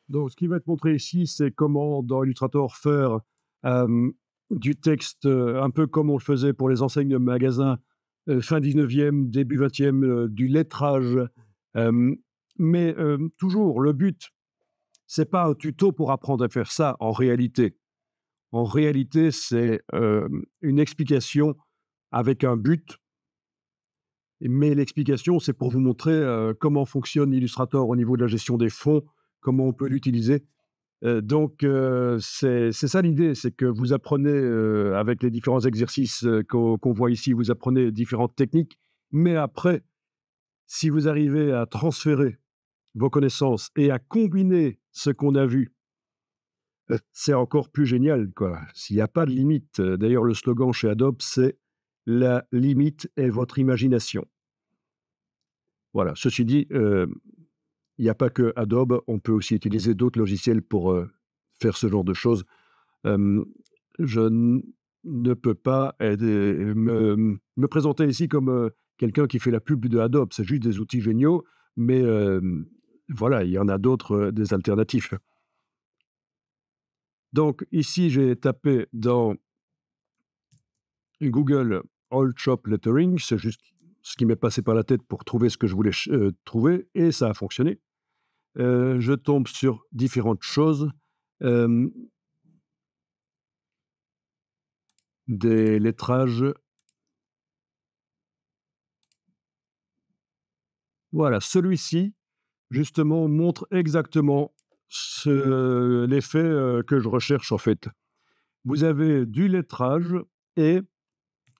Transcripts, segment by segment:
Donc, ce qui va être montré ici, c'est comment dans Illustrator faire du texte un peu comme on le faisait pour les enseignes de magasins fin 19e, début 20e, du lettrage. Euh, mais toujours, le but, c'est pas un tuto pour apprendre à faire ça en réalité. En réalité, c'est une explication avec un but, mais l'explication, c'est pour vous montrer comment fonctionne Illustrator au niveau de la gestion des fonds, comment on peut l'utiliser. C'est ça l'idée, c'est que vous apprenez, avec les différents exercices qu'on voit ici, vous apprenez différentes techniques, mais après, si vous arrivez à transférer vos connaissances et à combiner ce qu'on a vu, c'est encore plus génial, quoi. S'il n'y a pas de limite, d'ailleurs le slogan chez Adobe, c'est: «La limite est votre imagination». Voilà, ceci dit, il n'y a pas que Adobe, on peut aussi utiliser d'autres logiciels pour, faire ce genre de choses. Hem, je ne peux pas aider me présenter ici comme, quelqu'un qui fait la pub de Adobe. C'est juste des outils géniaux, mais voilà, il y en a d'autres, des alternatives. Donc ici, j'ai tapé dans Google All Shop Lettering, c'est juste ce qui m'est passé par la tête pour trouver ce que je voulais trouver et ça a fonctionné. Je tombe sur différentes choses, hem, des lettrages. Voilà, celui-ci, justement, montre exactement l'effet que je recherche en fait. Vous avez du lettrage et,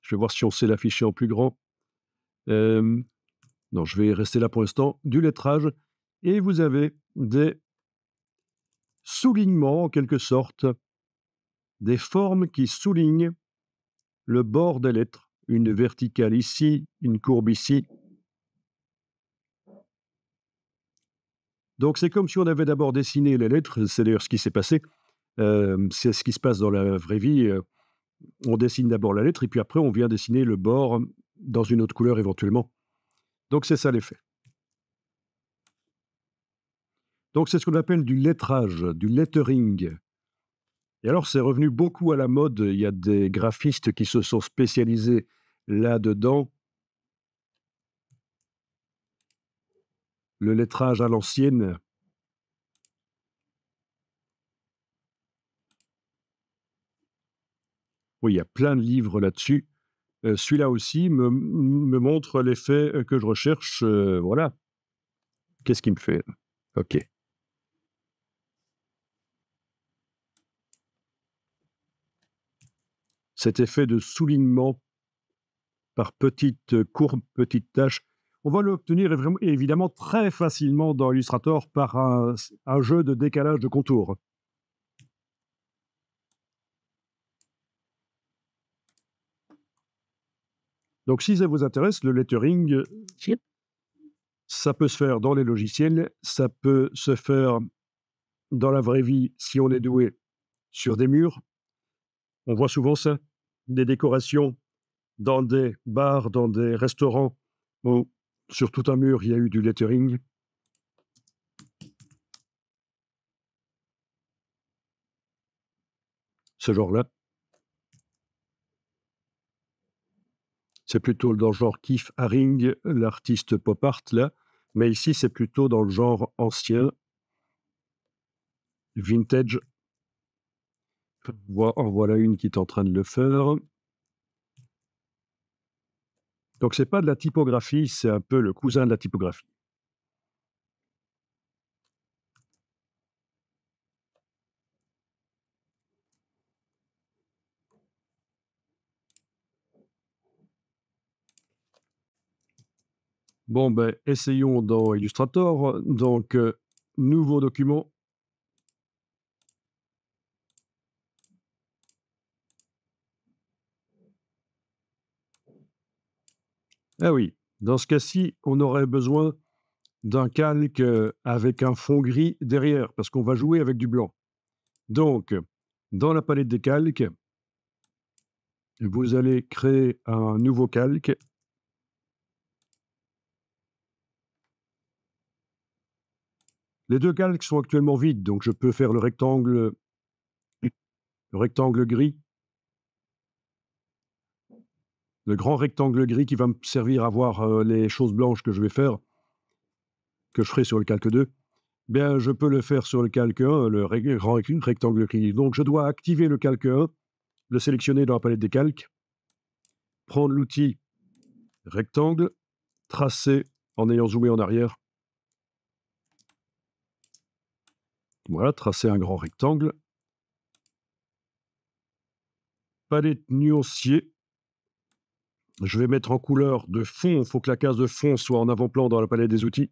je vais voir si on sait l'afficher en plus grand. Euh, non, je vais rester là pour l'instant. Du lettrage et vous avez des soulignements en quelque sorte, des formes qui soulignent le bord des lettres. Une verticale ici, une courbe ici. Donc c'est comme si on avait d'abord dessiné les lettres, c'est d'ailleurs ce qui s'est passé. C'est ce qui se passe dans la vraie vie. On dessine d'abord la lettre et puis après on vient dessiner le bord dans une autre couleur éventuellement. Donc c'est ça l'effet. Donc c'est ce qu'on appelle du lettrage, du lettering. Et alors c'est revenu beaucoup à la mode, il y a des graphistes qui se sont spécialisés là-dedans. Le lettrage à l'ancienne, oui, il y a plein de livres là-dessus. Celui-là aussi me montre l'effet que je recherche. Voilà, qu'est-ce qui me fait? Ok. Cet effet de soulignement par petites courbes, petites taches. On va l'obtenir évidemment très facilement dans Illustrator par un jeu de décalage de contours. Donc si ça vous intéresse, le lettering, ça peut se faire dans les logiciels, ça peut se faire dans la vraie vie si on est doué sur des murs. On voit souvent ça, des décorations dans des bars, dans des restaurants, où sur tout un mur, il y a eu du lettering. Ce genre-là. C'est plutôt dans le genre Keith Haring, l'artiste pop art, là. Mais ici, c'est plutôt dans le genre ancien, vintage. En voilà une qui est en train de le faire. Donc, c'est pas de la typographie, c'est un peu le cousin de la typographie. Bon, ben, essayons dans Illustrator. Donc, nouveau document. Ah oui, dans ce cas-ci, on aurait besoin d'un calque avec un fond gris derrière, parce qu'on va jouer avec du blanc. Donc, dans la palette des calques, vous allez créer un nouveau calque. Les deux calques sont actuellement vides, donc je peux faire le rectangle gris, le grand rectangle gris qui va me servir à voir les choses blanches que je vais faire, que je ferai sur le calque 2. Bien, je peux le faire sur le calque 1, le grand rectangle gris. Donc, je dois activer le calque 1, le sélectionner dans la palette des calques, prendre l'outil rectangle, tracer en ayant zoomé en arrière. Voilà, tracer un grand rectangle. Palette nuancier. Je vais mettre en couleur de fond. Il faut que la case de fond soit en avant-plan dans la palette des outils.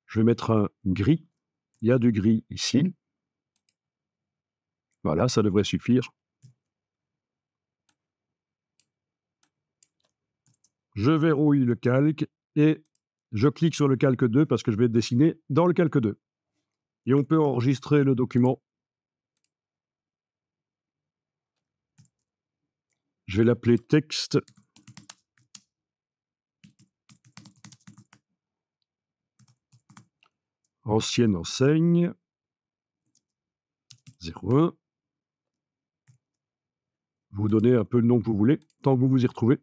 Je vais mettre un gris. Il y a du gris ici. Voilà, ça devrait suffire. Je verrouille le calque et je clique sur le calque 2 parce que je vais dessiner dans le calque 2. Et on peut enregistrer le document. Je vais l'appeler texte. Ancienne enseigne. 01. Vous donnez un peu le nom que vous voulez, tant que vous vous y retrouvez.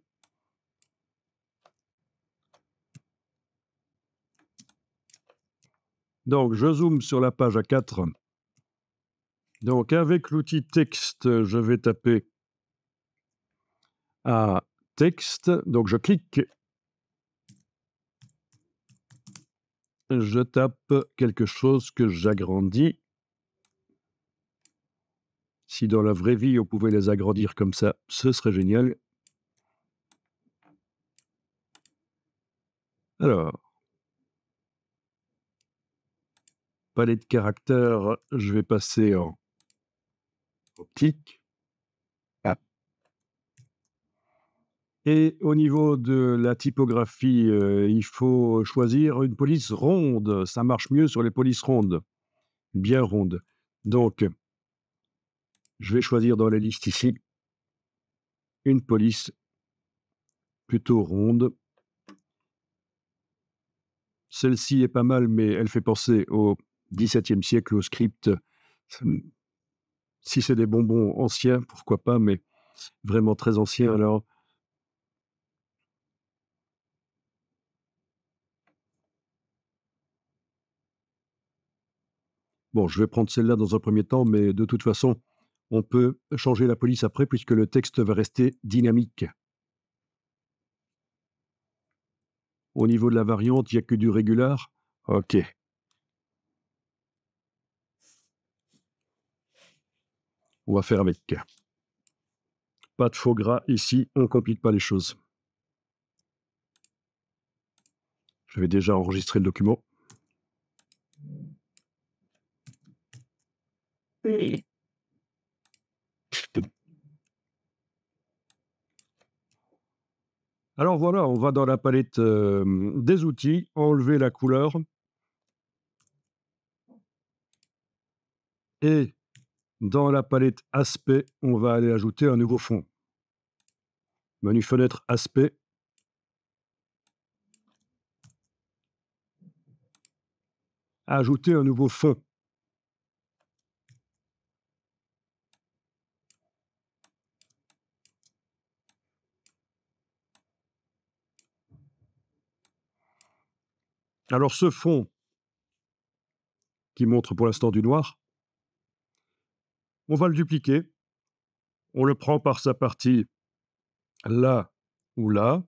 Donc, je zoome sur la page A4. Donc, avec l'outil texte, je vais taper à texte. Donc, je clique. Je tape quelque chose que j'agrandis. Si dans la vraie vie, on pouvait les agrandir comme ça, ce serait génial. Alors, palette de caractères, je vais passer en optique. Et au niveau de la typographie, il faut choisir une police ronde. Ça marche mieux sur les polices rondes, bien rondes. Donc, je vais choisir dans la liste ici une police plutôt ronde. Celle-ci est pas mal, mais elle fait penser au XVIIe siècle, au script. Si c'est des bonbons anciens, pourquoi pas, mais vraiment très anciens, alors. Bon, je vais prendre celle-là dans un premier temps, mais de toute façon, on peut changer la police après puisque le texte va rester dynamique. Au niveau de la variante, il n'y a que du régular. OK. On va faire avec. Pas de faux gras ici, on ne complique pas les choses. Je vais déjà enregistrer le document. Alors voilà, on va dans la palette des outils, enlever la couleur. Et dans la palette aspect, on va aller ajouter un nouveau fond. Menu fenêtre aspect. Ajouter un nouveau fond. Alors ce fond, qui montre pour l'instant du noir, on va le dupliquer. On le prend par sa partie là ou là.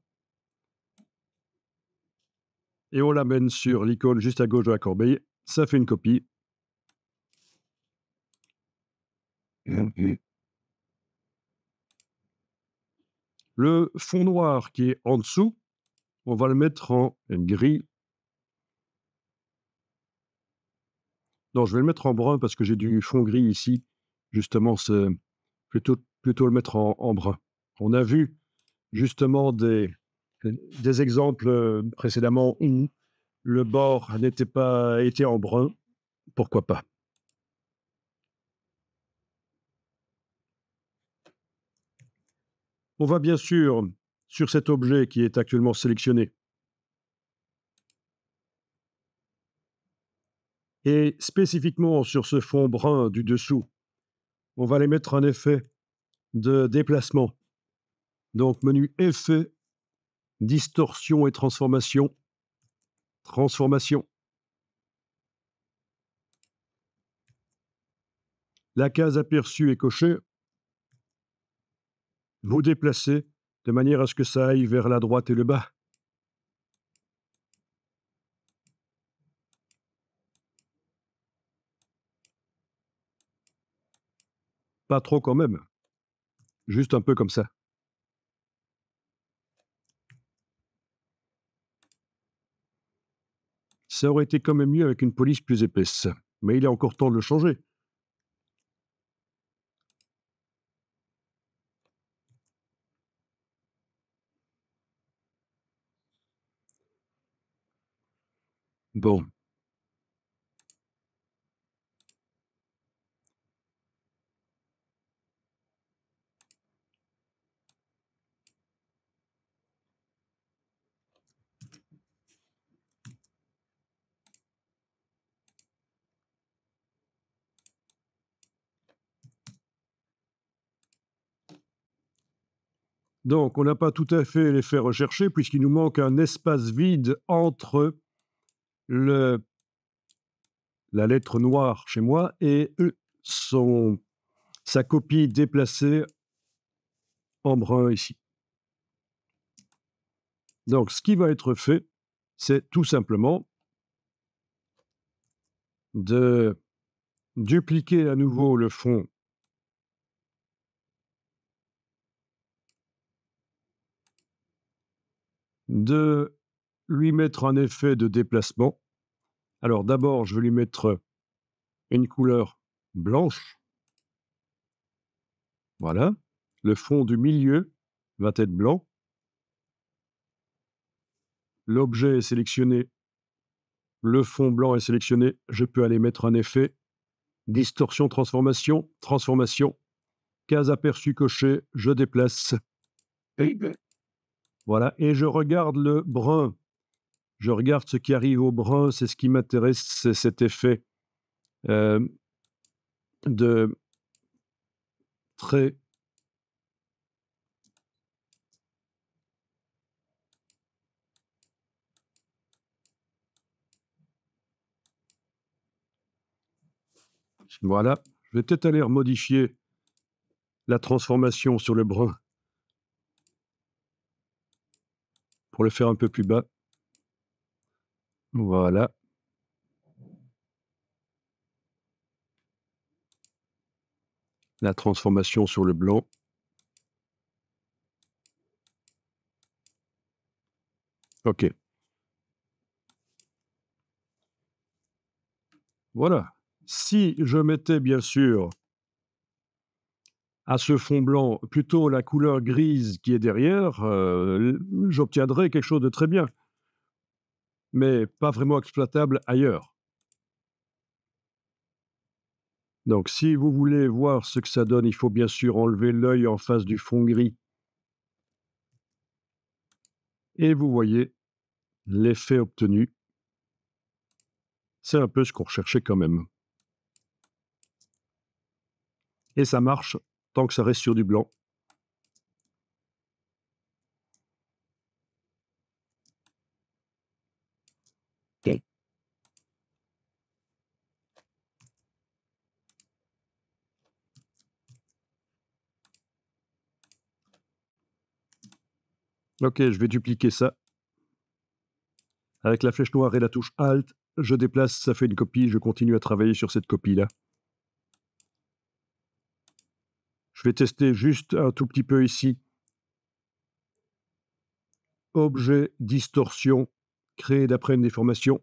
Et on l'amène sur l'icône juste à gauche de la corbeille. Ça fait une copie. Le fond noir qui est en dessous, on va le mettre en gris. Non, je vais le mettre en brun parce que j'ai du fond gris ici. Justement, c'est plutôt le mettre en brun. On a vu justement des exemples précédemment où le bord n'était pas été en brun. Pourquoi pas? On va bien sûr, sur cet objet qui est actuellement sélectionné, Et spécifiquement sur ce fond brun du dessous, on va aller mettre un effet de déplacement. Donc menu Effet, Distorsion et Transformation. Transformation. La case aperçue est cochée. Vous déplacez de manière à ce que ça aille vers la droite et le bas. Pas trop quand même, juste un peu comme ça. Ça aurait été quand même mieux avec une police plus épaisse, mais il est encore temps de le changer. Bon, donc on n'a pas tout à fait l'effet recherché puisqu'il nous manque un espace vide entre le la lettre noire chez moi et son sa copie déplacée en brun ici. Donc ce qui va être fait, c'est tout simplement de dupliquer à nouveau le fond, de lui mettre un effet de déplacement. Alors d'abord, je vais lui mettre une couleur blanche. Voilà. Le fond du milieu va être blanc. L'objet est sélectionné. Le fond blanc est sélectionné. Je peux aller mettre un effet. Distorsion, transformation, transformation. Case aperçue cochée, je déplace. Voilà. Et je regarde le brun. Je regarde ce qui arrive au brun. C'est ce qui m'intéresse, c'est cet effet euh, de trait. Voilà. Je vais peut-être aller modifier la transformation sur le brun pour le faire un peu plus bas. Voilà. La transformation sur le blanc. OK. Voilà. Si je mettais bien sûr à ce fond blanc plutôt la couleur grise qui est derrière, j'obtiendrais quelque chose de très bien, mais pas vraiment exploitable ailleurs. Donc si vous voulez voir ce que ça donne, il faut bien sûr enlever l'œil en face du fond gris. Et vous voyez l'effet obtenu. C'est un peu ce qu'on recherchait quand même. Et ça marche tant que ça reste sur du blanc. OK, je vais dupliquer ça. Avec la flèche noire et la touche Alt, je déplace, ça fait une copie, je continue à travailler sur cette copie-là. Je vais tester juste un tout petit peu ici. Objet, distorsion, créé d'après une déformation.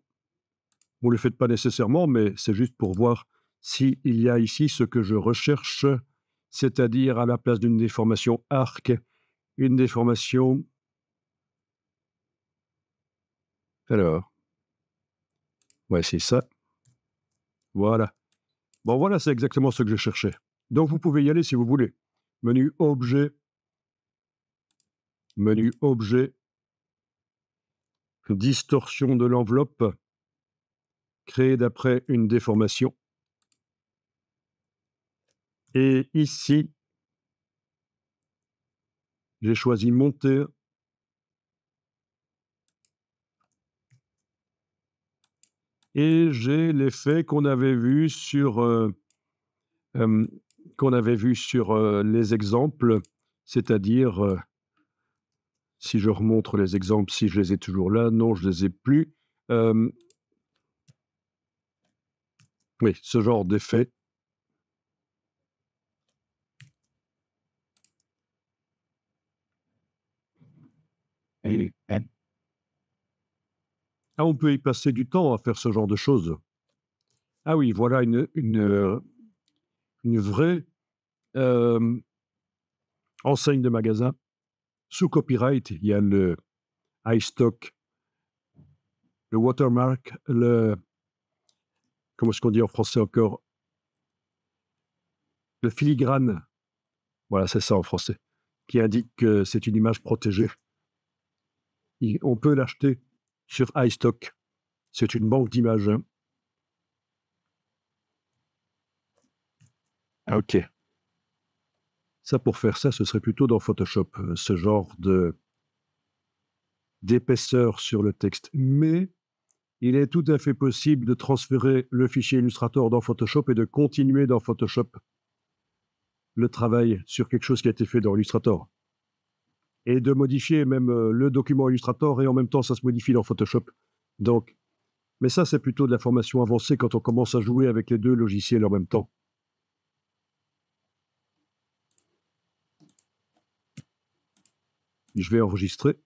Vous ne le faites pas nécessairement, mais c'est juste pour voir s'il y a ici ce que je recherche, c'est-à-dire à la place d'une déformation arc, une déformation. Alors, ouais, c'est ça. Voilà. Bon, voilà, c'est exactement ce que je cherchais. Donc, vous pouvez y aller si vous voulez. Menu objet, distorsion de l'enveloppe. créé d'après une déformation. Et ici, j'ai choisi monter. Et j'ai l'effet qu'on avait vu sur, hem, les exemples, c'est-à-dire, si je remontre les exemples, si je les ai toujours là, non, je les ai plus. Hem, oui, ce genre d'effet. Ah, on peut y passer du temps à faire ce genre de choses. Ah oui, voilà une vraie, hem, enseigne de magasin sous copyright. Il y a le iStock, le watermark, comment est-ce qu'on dit en français encore? Le filigrane, voilà, c'est ça en français, qui indique que c'est une image protégée. On peut l'acheter sur iStock. C'est une banque d'images, hein. Ah, OK. Ça, pour faire ça, ce serait plutôt dans Photoshop, ce genre d'épaisseur sur le texte. Mais il est tout à fait possible de transférer le fichier Illustrator dans Photoshop et de continuer dans Photoshop le travail sur quelque chose qui a été fait dans Illustrator. Et de modifier même le document Illustrator et en même temps, ça se modifie dans Photoshop. Donc, mais ça, c'est plutôt de la formation avancée quand on commence à jouer avec les deux logiciels en même temps. Je vais enregistrer.